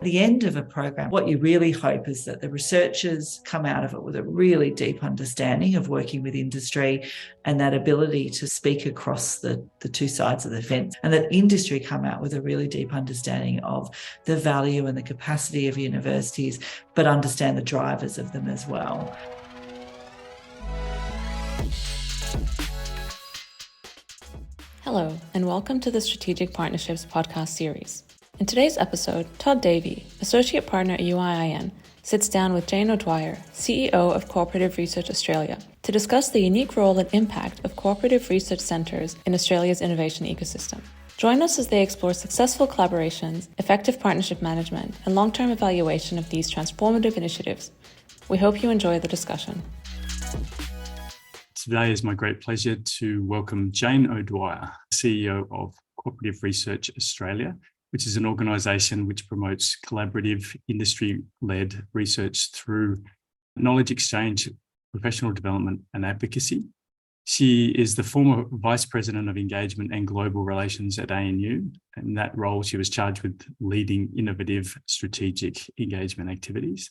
the end of a program, what you really hope is that the researchers come out of it with a really deep understanding of working with industry and that ability to speak across the two sides of the fence, and that industry come out with a really deep understanding of the value and the capacity of universities, but understand the drivers of them as well. Hello, and welcome to the Strategic Partnerships podcast series. In today's episode, Todd Davey, Associate Partner at UIIN, sits down with Jane O'Dwyer, CEO of Cooperative Research Australia, to discuss the unique role and impact of Cooperative Research Centres in Australia's innovation ecosystem. Join us as they explore successful collaborations, effective partnership management, and long-term evaluation of these transformative initiatives. We hope you enjoy the discussion. Today is my great pleasure to welcome Jane O'Dwyer, CEO of Cooperative Research Australia, which is an organisation which promotes collaborative industry-led research through knowledge exchange, professional development and advocacy. She is the former Vice President of Engagement and Global Relations at ANU. In that role, she was charged with leading innovative strategic engagement activities.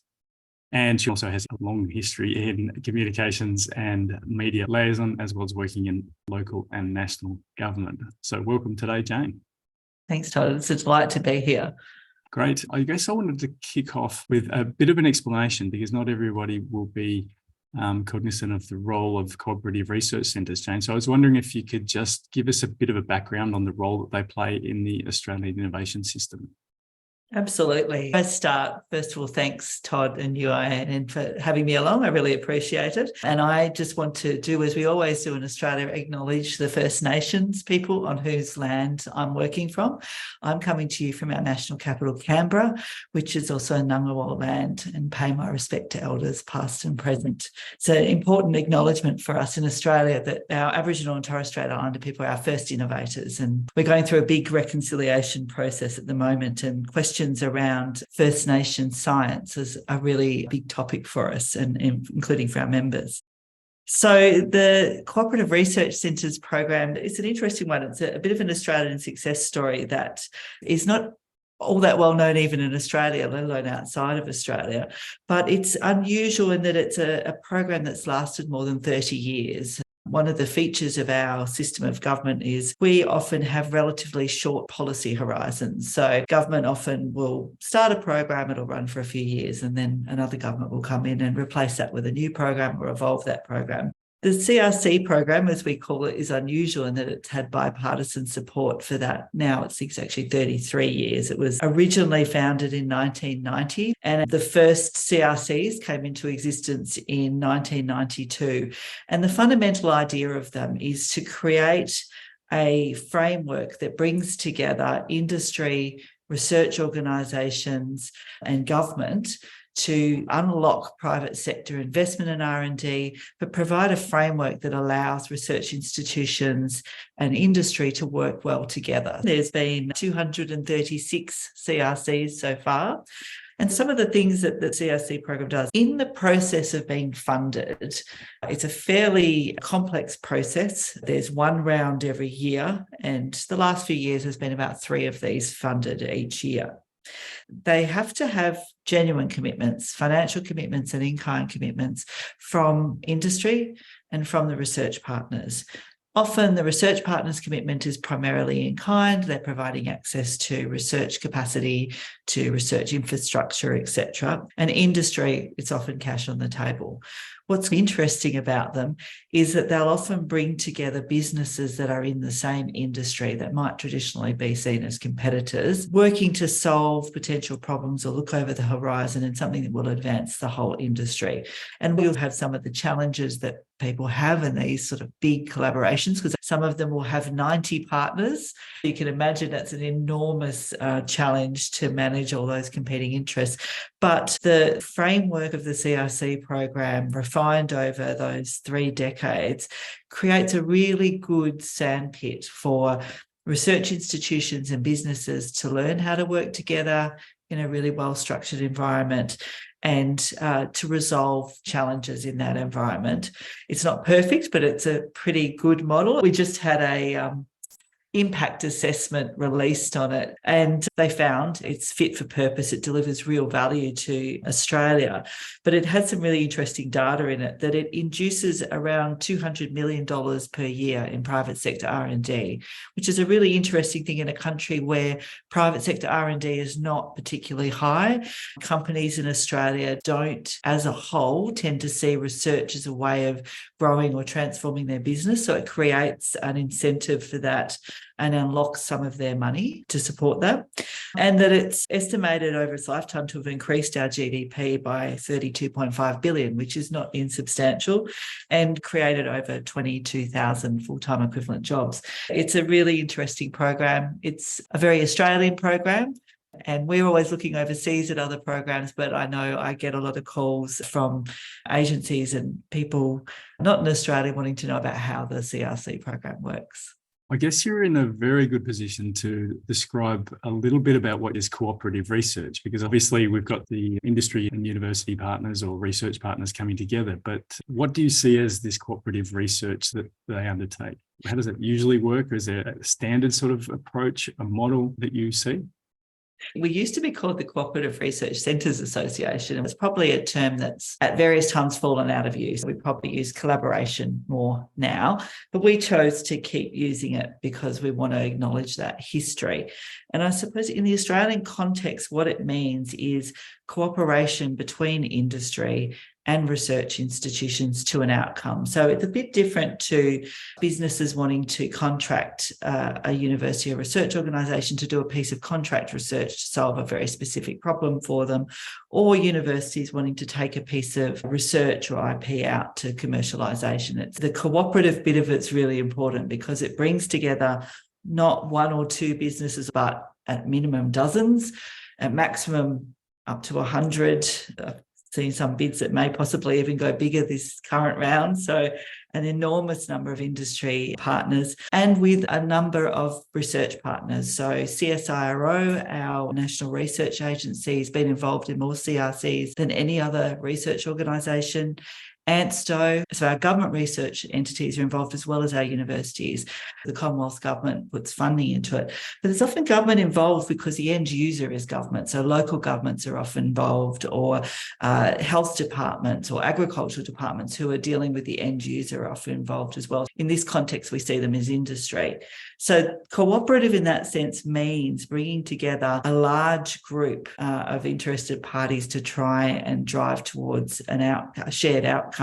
And she also has a long history in communications and media liaison, as well as working in local and national government. So welcome today, Jane. Thanks, Todd. It's a delight to be here. Great. I guess I wanted to kick off with a bit of an explanation, because not everybody will be cognizant of the role of Cooperative Research Centres, Jane. So I was wondering if you could just give us a bit of a background on the role that they play in the Australian innovation system. Absolutely. I start, first of all, thanks, Todd and UIIN for having me along. I really appreciate it. And I just want to do, as we always do in Australia, acknowledge the First Nations people on whose land I'm working from. I'm coming to you from our national capital, Canberra, which is also Ngunnawal land, and pay my respect to elders past and present. It's an important acknowledgement for us in Australia that our Aboriginal and Torres Strait Islander people are our first innovators. And we're going through a big reconciliation process at the moment, and questions around First Nations science is a really big topic for us, and including for our members. So the Cooperative Research Centres program is an interesting one. It's a bit of an Australian success story that is not all that well known even in Australia, let alone outside of Australia. But it's unusual in that it's a program that's lasted more than 30 years. One of the features of our system of government is we often have relatively short policy horizons. So government often will start a program, it'll run for a few years, and then another government will come in and replace that with a new program or evolve that program. The CRC program, as we call it, is unusual in that it's had bipartisan support for that. Now it's actually 33 years. It was originally founded in 1990, and the first CRCs came into existence in 1992. And the fundamental idea of them is to create a framework that brings together industry, research organisations and government to unlock private sector investment in R&D, but provide a framework that allows research institutions and industry to work well together. There's been 236 CRCs so far. And some of the things that the CRC program does in the process of being funded, it's a fairly complex process. There's one round every year, and the last few years has been about 3 of these funded each year. They have to have genuine commitments, financial commitments and in-kind commitments from industry and from the research partners. Often the research partners' commitment is primarily in kind. They're providing access to research capacity, to research infrastructure, etc. And industry, it's often cash on the table. What's interesting about them is that they'll often bring together businesses that are in the same industry that might traditionally be seen as competitors, working to solve potential problems or look over the horizon in something that will advance the whole industry. And we'll have some of the challenges that people have in these sort of big collaborations, because some of them will have 90 partners. You can imagine that's an enormous challenge to manage all those competing interests. But the framework of the CRC program, refined over those 3 decades, creates a really good sandpit for research institutions and businesses to learn how to work together in a really well-structured environment and to resolve challenges in that environment. It's not perfect, but it's a pretty good model. We just had impact assessment released on it, and they found it's fit for purpose. It delivers real value to Australia, but it had some really interesting data in it that it induces around $200 million per year in private sector R&D, which is a really interesting thing in a country where private sector R&D is not particularly high. Companies in Australia don't, as a whole, tend to see research as a way of growing or transforming their business, so it creates an incentive for that and unlock some of their money to support that. And that it's estimated over its lifetime to have increased our GDP by 32.5 billion, which is not insubstantial, and created over 22,000 full-time equivalent jobs. It's a really interesting program. It's a very Australian program, and we're always looking overseas at other programs, but I know I get a lot of calls from agencies and people not in Australia wanting to know about how the CRC program works. I guess you're in a very good position to describe a little bit about what is cooperative research, because obviously we've got the industry and university partners or research partners coming together. But what do you see as this cooperative research that they undertake? How does it usually work? Is there a standard sort of approach, a model that you see? We used to be called the Cooperative Research Centres Association. It's probably a term that's at various times fallen out of use. We probably use collaboration more now, but we chose to keep using it because we want to acknowledge that history. And I suppose in the Australian context, what it means is cooperation between industry and research institutions to an outcome. So it's a bit different to businesses wanting to contract a university or research organisation to do a piece of contract research to solve a very specific problem for them, or universities wanting to take a piece of research or IP out to commercialisation. It's the cooperative bit of it's really important because it brings together not one or two businesses, but at minimum dozens, at maximum up to 100. Seen some bids that may possibly even go bigger this current round. So an enormous number of industry partners and with a number of research partners. So CSIRO, our national research agency, has been involved in more CRCs than any other research organisation. ANSTO, so our government research entities are involved as well as our universities. The Commonwealth government puts funding into it. But there's often government involved because the end user is government. So local governments are often involved, or health departments or agricultural departments who are dealing with the end user are often involved as well. In this context, we see them as industry. So cooperative in that sense means bringing together a large group of interested parties to try and drive towards a shared outcome.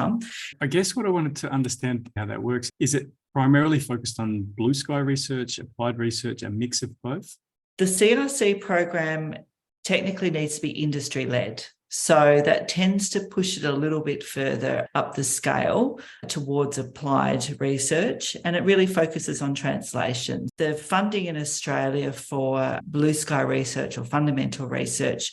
I guess what I wanted to understand how that works, is it primarily focused on blue sky research, applied research, a mix of both? The CRC program technically needs to be industry-led. So that tends to push it a little bit further up the scale towards applied research, and it really focuses on translation. The funding in Australia for blue sky research or fundamental research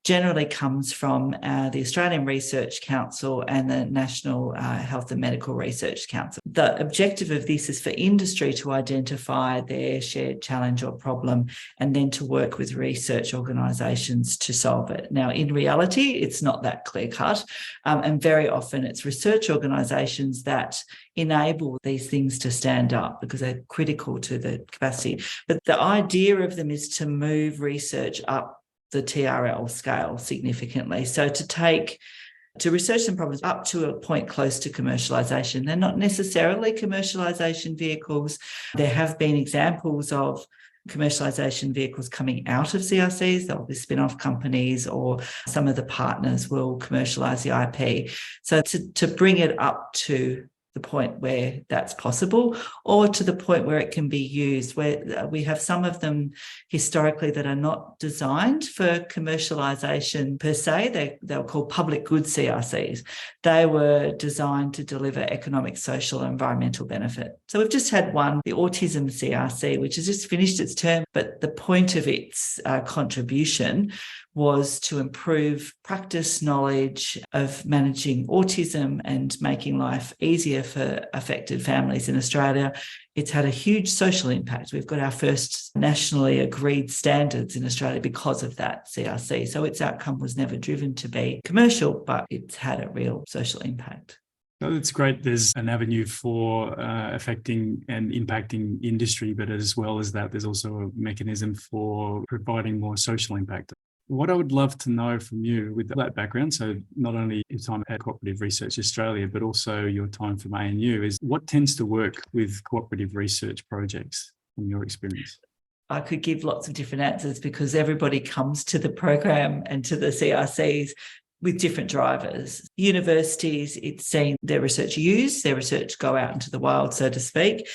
generally comes from the Australian Research Council and the National Health and Medical Research Council. The objective of this is for industry to identify their shared challenge or problem and then to work with research organisations to solve it. Now, in reality, it's not that clear-cut, and very often it's research organisations that enable these things to stand up because they're critical to the capacity. But the idea of them is to move research up the TRL scale significantly. So to research some problems up to a point close to commercialisation. They're not necessarily commercialisation vehicles. There have been examples of commercialisation vehicles coming out of CRCs. There'll be spin-off companies, or some of the partners will commercialise the IP. So to bring it up to the point where that's possible, or to the point where it can be used, where we have some of them historically that are not designed for commercialisation per se. They were called public good CRCs. They were designed to deliver economic, social, and environmental benefit. So we've just had one, the autism CRC, which has just finished its term, but the point of its contribution was to improve practice knowledge of managing autism and making life easier for affected families in Australia. It's had a huge social impact. We've got our first nationally agreed standards in Australia because of that CRC. So its outcome was never driven to be commercial, but it's had a real social impact. Oh, that's great. There's an avenue for affecting and impacting industry, but as well as that, there's also a mechanism for providing more social impact. What I would love to know from you with that background, so not only your time at Cooperative Research Australia, but also your time from ANU, is what tends to work with cooperative research projects from your experience? I could give lots of different answers because everybody comes to the program and to the CRCs with different drivers. Universities, it's seen their research used, their research go out into the wild, so to speak,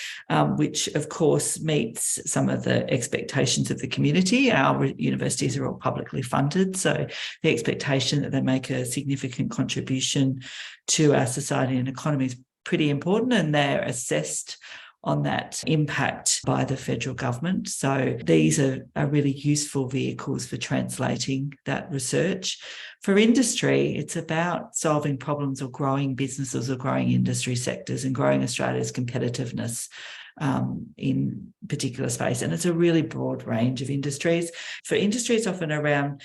which of course meets some of the expectations of the community. Our universities are all publicly funded, so the expectation that they make a significant contribution to our society and economy is pretty important, and they're assessed on that impact by the federal government. So these are really useful vehicles for translating that research. For industry, it's about solving problems or growing businesses or growing industry sectors and growing Australia's competitiveness in particular space. And it's a really broad range of industries. For industry, it's often around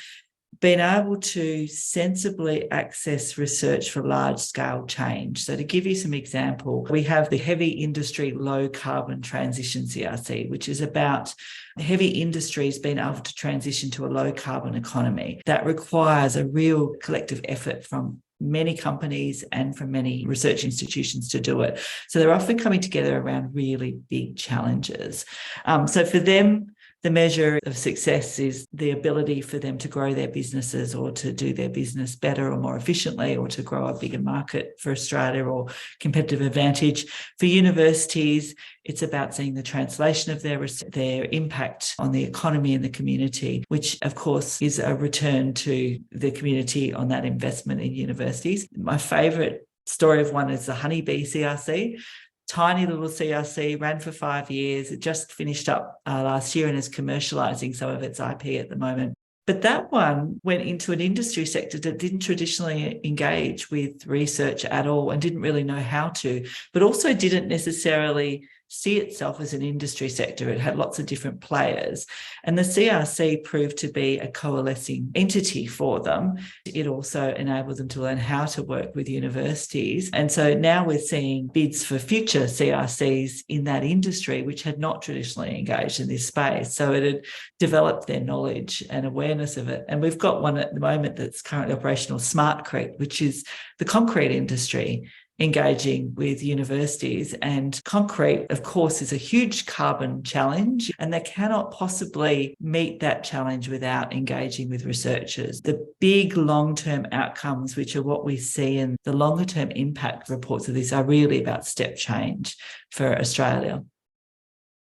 being able to sensibly access research for large-scale change. So to give you some example, we have the Heavy Industry Low Carbon Transition CRC, which is about heavy industries being able to transition to a low-carbon economy. That requires a real collective effort from many companies and from many research institutions to do it. So they're often coming together around really big challenges. So for them, the measure of success is the ability for them to grow their businesses or to do their business better or more efficiently or to grow a bigger market for Australia or competitive advantage. For universities, it's about seeing the translation of their impact on the economy and the community, which of course is a return to the community on that investment in universities. My favourite story of one is the Honeybee CRC. Tiny little CRC, ran for 5 years. It just finished up last year and is commercialising some of its IP at the moment. But that one went into an industry sector that didn't traditionally engage with research at all and didn't really know how to, but also didn't necessarily see itself as an industry sector. It had lots of different players. And the CRC proved to be a coalescing entity for them. It also enabled them to learn how to work with universities. And so now we're seeing bids for future CRCs in that industry, which had not traditionally engaged in this space. So it had developed their knowledge and awareness of it. And we've got one at the moment that's currently operational, Smartcrete, which is the concrete industry engaging with universities. And concrete, of course, is a huge carbon challenge, and they cannot possibly meet that challenge without engaging with researchers. The big long-term outcomes, which are what we see in the longer-term impact reports of this, are really about step change for Australia.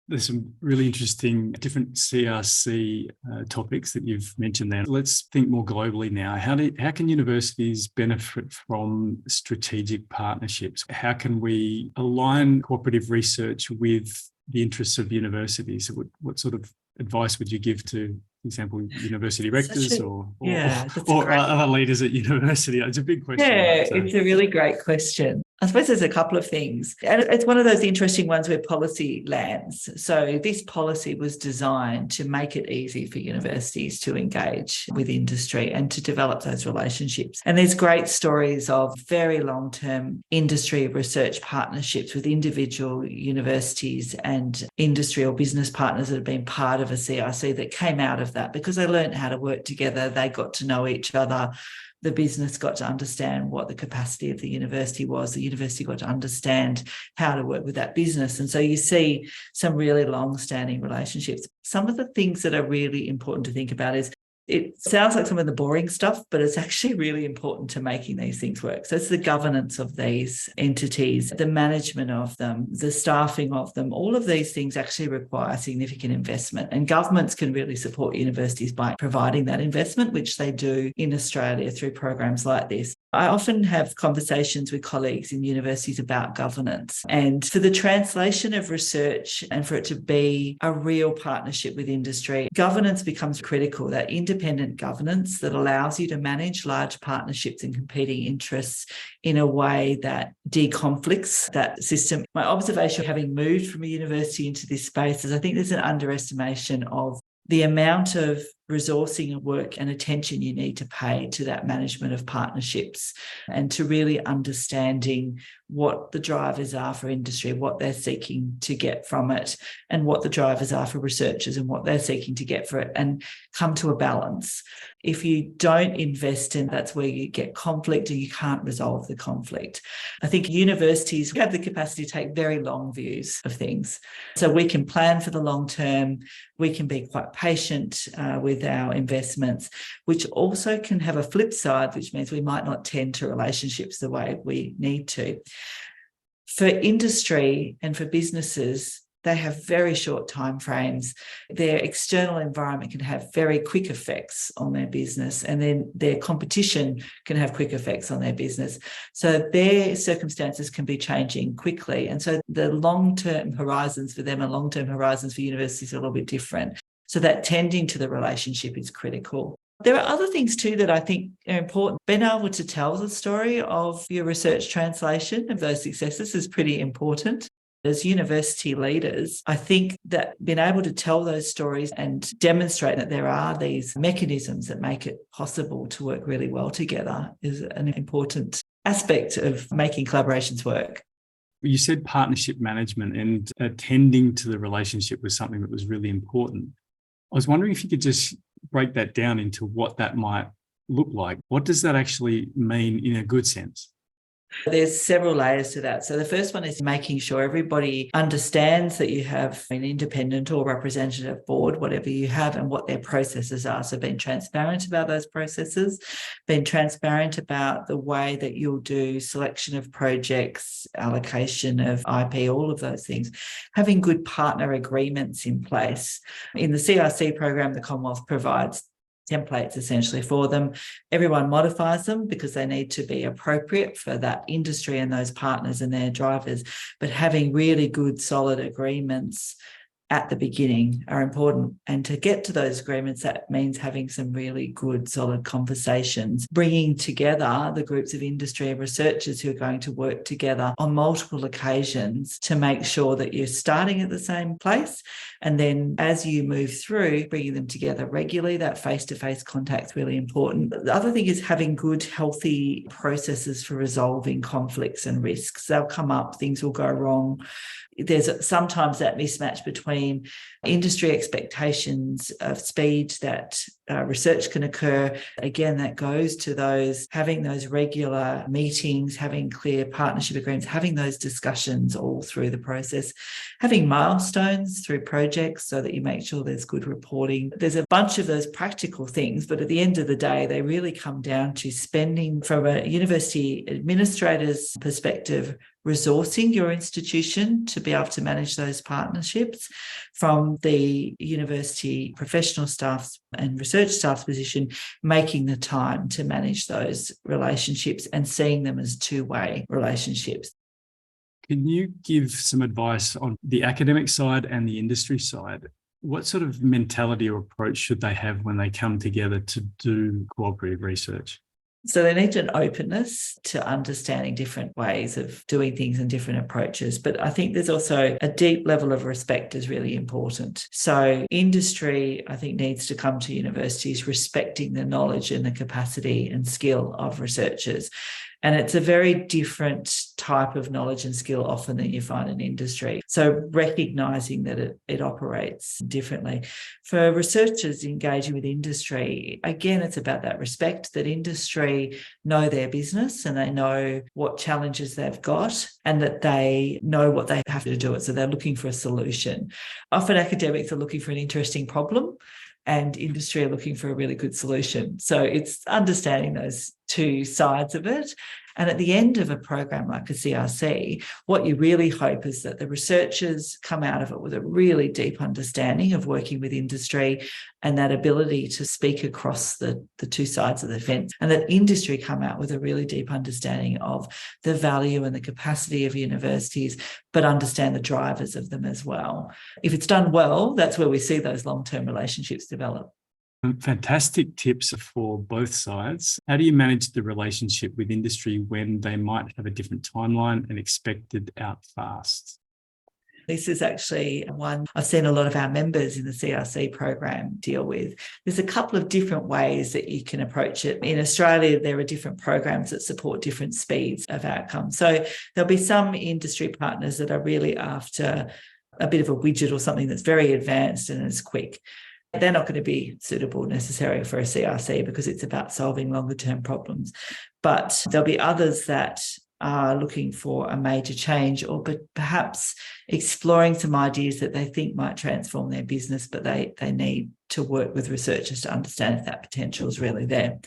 There's some really interesting different CRC topics that you've mentioned there. Let's think more globally now. How can universities benefit from strategic partnerships? How can we align cooperative research with the interests of universities? What sort of advice would you give to, for example, university rectors or other leaders at university? It's a big question. Yeah, right? So. It's a really great question. I suppose there's a couple of things. And it's one of those interesting ones where policy lands. So this policy was designed to make it easy for universities to engage with industry and to develop those relationships. And there's great stories of very long-term industry research partnerships with individual universities and industry or business partners that have been part of a CRC that came out of that because they learned how to work together. They got to know each other. The business got to understand what the capacity of the university was. The university got to understand how to work with that business. And so you see some really long-standing relationships. Some of the things that are really important to think about is it sounds like some of the boring stuff, but it's actually really important to making these things work. So it's the governance of these entities, the management of them, the staffing of them. All of these things actually require significant investment, and governments can really support universities by providing that investment, which they do in Australia through programs like this. I often have conversations with colleagues in universities about governance, and for the translation of research and for it to be a real partnership with industry, governance becomes critical, that independent governance that allows you to manage large partnerships and competing interests in a way that deconflicts that system. My observation, having moved from a university into this space, is I think there's an underestimation of the amount of resourcing and work and attention you need to pay to that management of partnerships, and to really understanding what the drivers are for industry, what they're seeking to get from it, and what the drivers are for researchers and what they're seeking to get for it, and come to a balance. If you don't invest in, that's where you get conflict and you can't resolve the conflict. I think universities have the capacity to take very long views of things. So we can plan for the long term, we can be quite patient with our investments, which also can have a flip side, which means we might not tend to relationships the way we need to. For industry and for businesses, they have very short timeframes. Their external environment can have very quick effects on their business, and then their competition can have quick effects on their business. So their circumstances can be changing quickly. And so the long-term horizons for them and long-term horizons for universities are a little bit different. So that tending to the relationship is critical. There are other things too that I think are important. Being able to tell the story of your research translation of those successes is pretty important. As university leaders, I think that being able to tell those stories and demonstrate that there are these mechanisms that make it possible to work really well together is an important aspect of making collaborations work. You said partnership management, and attending to the relationship was something that was really important. I was wondering if you could just break that down into what that might look like. What does that actually mean in a good sense? There's several layers to that. So the first one is making sure everybody understands that you have an independent or representative board, whatever you have, and what their processes are. So being transparent about those processes, being transparent about the way that you'll do selection of projects, allocation of IP, all of those things, having good partner agreements in place. In the CRC program, the Commonwealth provides templates essentially for them. Everyone modifies them because they need to be appropriate for that industry and those partners and their drivers. But having really good, solid agreements at the beginning are important. And to get to those agreements, that means having some really good, solid conversations, bringing together the groups of industry and researchers who are going to work together on multiple occasions to make sure that you're starting at the same place. And then as you move through, bringing them together regularly, that face-to-face contact is really important. The other thing is having good, healthy processes for resolving conflicts and risks. They'll come up, things will go wrong. There's sometimes that mismatch between industry expectations of speed that research can occur. Again, that goes to those having those regular meetings, having clear partnership agreements, having those discussions all through the process, having milestones through projects so that you make sure there's good reporting. There's a bunch of those practical things, but at the end of the day, they really come down to spending, from a university administrator's perspective, resourcing your institution to be able to manage those partnerships. From the university professional staff's and research staff's position, making the time to manage those relationships and seeing them as two-way relationships. Can you give some advice on the academic side and the industry side? What sort of mentality or approach should they have when they come together to do cooperative research? So they need an openness to understanding different ways of doing things and different approaches. But I think there's also a deep level of respect is really important. So industry, I think, needs to come to universities respecting the knowledge and the capacity and skill of researchers. And it's a very different type of knowledge and skill often than you find in industry. So recognising that it operates differently. For researchers engaging with industry, again, it's about that respect, that industry know their business and they know what challenges they've got and that they know what they have to do it. So they're looking for a solution. Often academics are looking for an interesting problem and industry are looking for a really good solution. So it's understanding those two sides of it. And at the end of a program like a CRC, what you really hope is that the researchers come out of it with a really deep understanding of working with industry and that ability to speak across the two sides of the fence, and that industry come out with a really deep understanding of the value and the capacity of universities, but understand the drivers of them as well. If it's done well, that's where we see those long-term relationships develop. Fantastic tips for both sides. How do you manage the relationship with industry when they might have a different timeline and expect it out fast? This is actually one I've seen a lot of our members in the CRC program deal with. There's a couple of different ways that you can approach it. In Australia, there are different programs that support different speeds of outcome. So there'll be some industry partners that are really after a bit of a widget or something that's very advanced and is quick. They're not going to be suitable necessarily for a CRC because it's about solving longer term problems. But there'll be others that are looking for a major change, or perhaps exploring some ideas that they think might transform their business, but they need to work with researchers to understand if that potential is really there.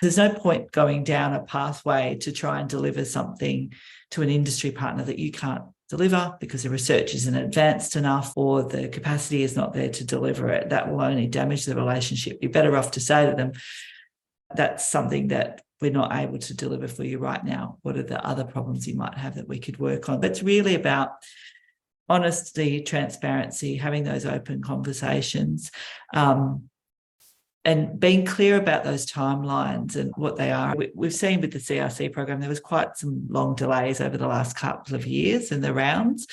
There's no point going down a pathway to try and deliver something to an industry partner that you can't deliver because the research isn't advanced enough or the capacity is not there to deliver it. That will only damage the relationship. You're better off to say to them, that's something that we're not able to deliver for you right now. What are the other problems you might have that we could work on? But it's really about honesty, transparency, having those open conversations, and being clear about those timelines and what they are. We've seen with the CRC program, there was quite some long delays over the last couple of years in the rounds.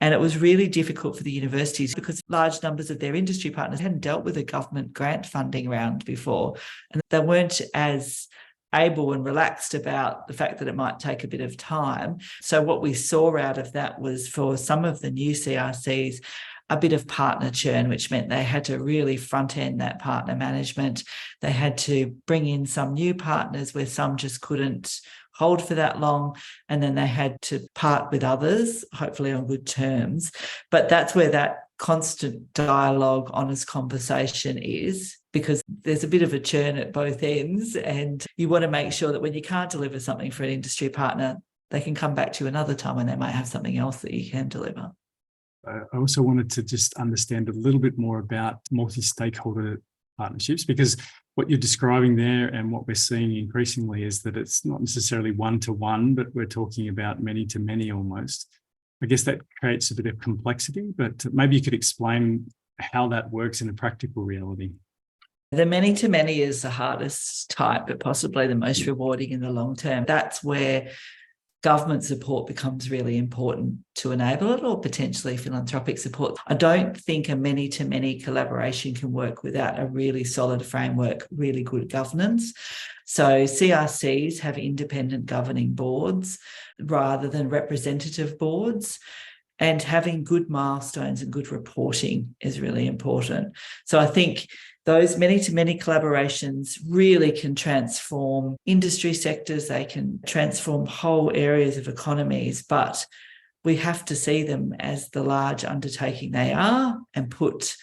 And it was really difficult for the universities because large numbers of their industry partners hadn't dealt with a government grant funding round before. And they weren't as able and relaxed about the fact that it might take a bit of time. So what we saw out of that was, for some of the new CRCs, a bit of partner churn, which meant they had to really front end that partner management. They had to bring in some new partners where some just couldn't hold for that long. And then they had to part with others, hopefully on good terms. But that's where that constant dialogue, honest conversation is, because there's a bit of a churn at both ends. And you want to make sure that when you can't deliver something for an industry partner, they can come back to you another time when they might have something else that you can deliver. I also wanted to just understand a little bit more about multi-stakeholder partnerships, because what you're describing there and what we're seeing increasingly is that it's not necessarily one-to-one, but we're talking about many-to-many almost. I guess that creates a bit of complexity, but maybe you could explain how that works in a practical reality. The many-to-many is the hardest type, but possibly the most rewarding in the long term. That's where government support becomes really important to enable it, or potentially philanthropic support. I don't think a many-to-many collaboration can work without a really solid framework, really good governance. So CRCs have independent governing boards rather than representative boards. And having good milestones and good reporting is really important. So I think those many-to-many collaborations really can transform industry sectors. They can transform whole areas of economies, but we have to see them as the large undertaking they are and put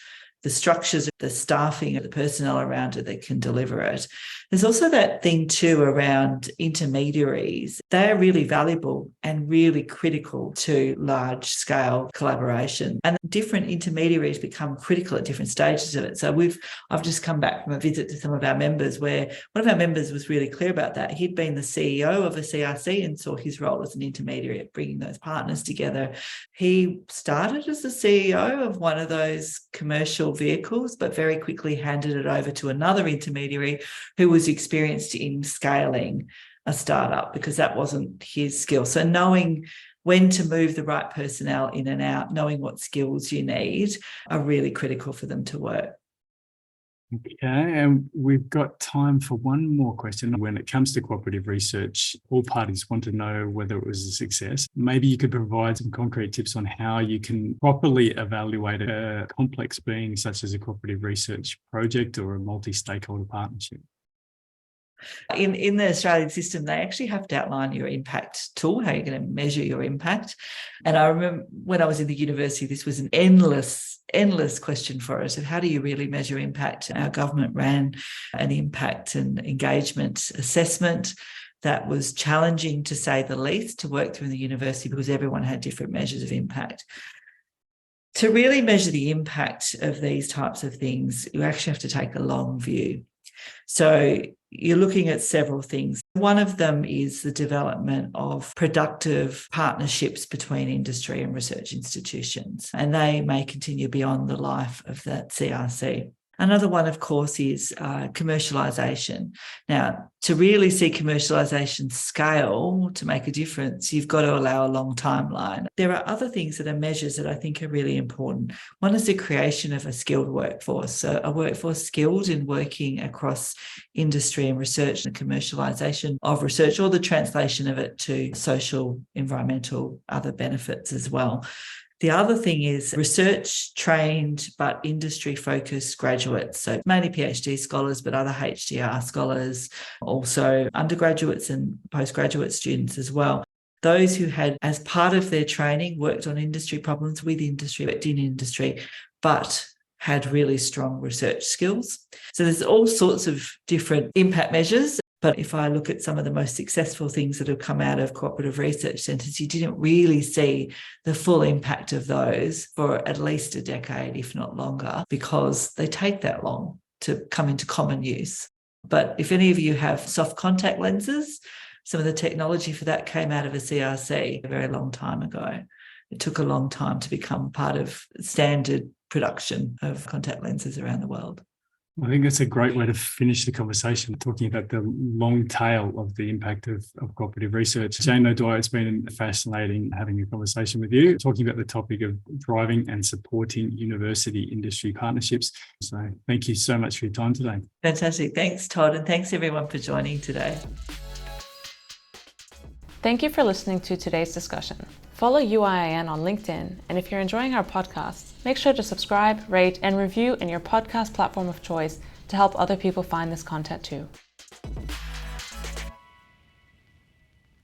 the structures, the staffing, the personnel around it that can deliver it. There's also that thing too around intermediaries. They are really valuable and really critical to large-scale collaboration. And different intermediaries become critical at different stages of it. So I've just come back from a visit to some of our members where one of our members was really clear about that. He'd been the CEO of a CRC and saw his role as an intermediary at bringing those partners together. He started as the CEO of one of those commercial vehicles, but very quickly handed it over to another intermediary who was experienced in scaling a startup, because that wasn't his skill. So knowing when to move the right personnel in and out, knowing what skills you need, are really critical for them to work. Okay, and we've got time for one more question. When it comes to cooperative research, all parties want to know whether it was a success. Maybe you could provide some concrete tips on how you can properly evaluate a complex being such as a cooperative research project or a multi-stakeholder partnership. In the Australian system, they actually have to outline your impact tool, how you're going to measure your impact. And I remember when I was in the university, this was an endless question for us of how do you really measure impact? Our government ran an impact and engagement assessment that was challenging, to say the least, to work through in the university because everyone had different measures of impact. To really measure the impact of these types of things, you actually have to take a long view. So you're looking at several things. One of them is the development of productive partnerships between industry and research institutions, and they may continue beyond the life of that CRC. Another one, of course, is commercialisation. Now, to really see commercialisation scale to make a difference, you've got to allow a long timeline. There are other things that are measures that I think are really important. One is the creation of a skilled workforce, so a workforce skilled in working across industry and research and commercialisation of research, or the translation of it to social, environmental, other benefits as well. The other thing is research trained but industry focused graduates, so mainly PhD scholars, but other HDR scholars, also undergraduates and postgraduate students as well. Those who had, as part of their training, worked on industry problems with industry, worked in industry, but had really strong research skills. So there's all sorts of different impact measures. But if I look at some of the most successful things that have come out of cooperative research centres, you didn't really see the full impact of those for at least a decade, if not longer, because they take that long to come into common use. But if any of you have soft contact lenses, some of the technology for that came out of a CRC a very long time ago. It took a long time to become part of standard production of contact lenses around the world. I think that's a great way to finish the conversation, talking about the long tail of the impact of cooperative research. Jane O'Dwyer, it's been fascinating having a conversation with you, talking about the topic of driving and supporting university industry partnerships. So thank you so much for your time today. Fantastic. Thanks, Todd. And thanks everyone for joining today. Thank you for listening to today's discussion. Follow UIIN on LinkedIn, and if you're enjoying our podcast, make sure to subscribe, rate, and review in your podcast platform of choice to help other people find this content too.